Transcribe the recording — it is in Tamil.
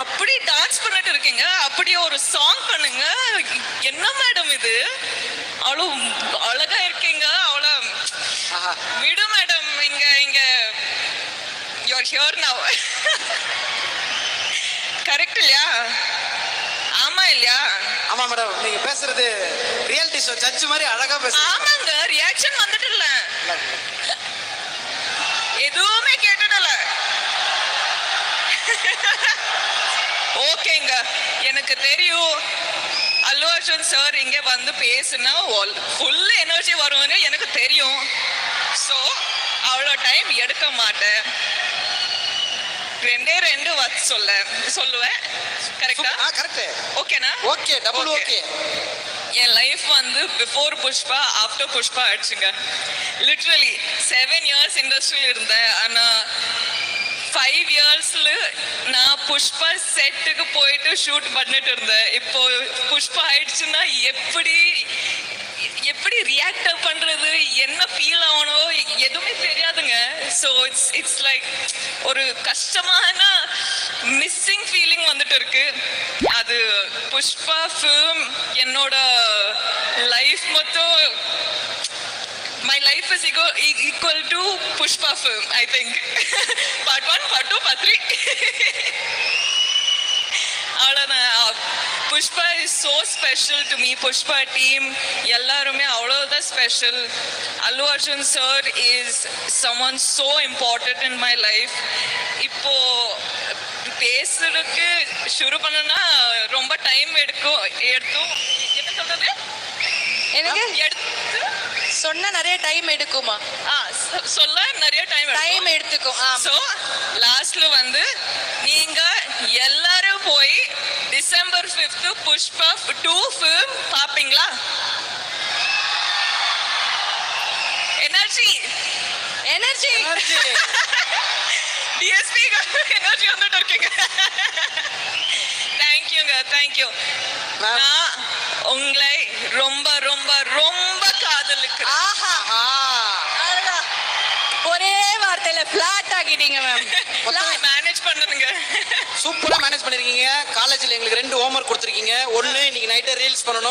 அப்படி டான்ஸ் பண்ணிட்டு இருக்கீங்க, அப்படி ஒரு சாங் பண்ணுங்க. என்ன மேடம் இது, அவ்வளோ அழகா இருக்கீங்க, அவ்வளோ விடு மேடம். இங்க இங்க யூஆர் ஹியர் நவ். கரெக்ட் இல்லையா? ஆமா இல்லையா? ஆமா மேடம், நீங்க பேசுறது ரியாலிட்டி ஷோ ஜட்ஜ் மாதிரி அழகா பேசுறீங்க. ஆமாங்க, ரியாக்ஷன் வந்துட்டு இல்ல, எதுவுமே கேட்டுடல. ஓகேங்க, எனக்கு தெரியும் அல்லு அர்ஜுன் சார் இங்க வந்து பேசுனா ஃபுல் எனர்ஜி வரும்னு எனக்கு தெரியும். ஸோ அவ்வளோ டைம் எடுக்க மாட்டேன். ரெண்டு வார்த்தை சொல்லுவேன். கரெக்டா? கரெக்ட். ஓகேனா? Okay, double okay. என் லைஃப் வந்து பிஃபோர் புஷ்பா ஆஃப்டர் புஷ்பா ஆயிடுச்சுங்க. லிட்ரலி 7 years இண்டஸ்ட்ரியில் இருந்தேன். ஆனால் 5 yearsல நான் புஷ்பா செட்டுக்கு போயிட்டு ஷூட் பண்ணிட்டு இருந்தேன். இப்போ புஷ்பா ஆயிடுச்சுன்னா எப்படி ரியாக்ட் பண்றது, என்ன ஃபீல் ஆகணும், எதுவுமே தெரியாதுங்க. ஸோ இட்ஸ் லைக் ஒரு கஷ்டமான மிஸ்ஸிங் ஃபீலிங் வந்துட்டு இருக்கு. அது புஷ்பா ஃபிலிம் என்னோட லைஃப் மொத்தம், my life is equal to Pushpa film, I think. Part 1, Part 2, Part 3. Pushpa is so special to me. Pushpa team, எல்லாருமே அவ்வளவுதான் special. Allu Arjun sir is someone so important in my life. இப்போ பேசுறதுக்கு ஷுரு பண்ணனா ரொம்ப டைம் எடுக்கும். என்ன சொல்றது, எனக்கு எடுத்து சொன்னா நிறைய டைம் எடுக்குமா? சொல்ல நிறைய டைம் எடுத்துக்கும். ஸோ லாஸ்ட்ல வந்து நீங்க எல்லாரும் போய் December 5th புஷ்பா 2 ஃபிலிம் பாப்பீங்களா? எனர்ஜி டிஎஸ்பி எனர்ஜி வந்துட்டு இருக்கீங்க. தேங்க்யூ. நான் உங்களை ரொம்ப ரொம்ப ரொம்ப காதலிக்கிறேன். ஒரே வார்த்தையில பிளாட் ஆகிட்டீங்க மேம். மேனேஜ் பண்ணுங்க. சூப்பரா மேனேஜ் பண்ணிருக்கீங்க. காலேஜ்ல எங்களுக்கு 2 ஹோம்வொர்க் கொடுத்துருக்கீங்க. ஒன்னு இன்னைக்கு நைட்டே ரீல்ஸ் பண்ணணும்.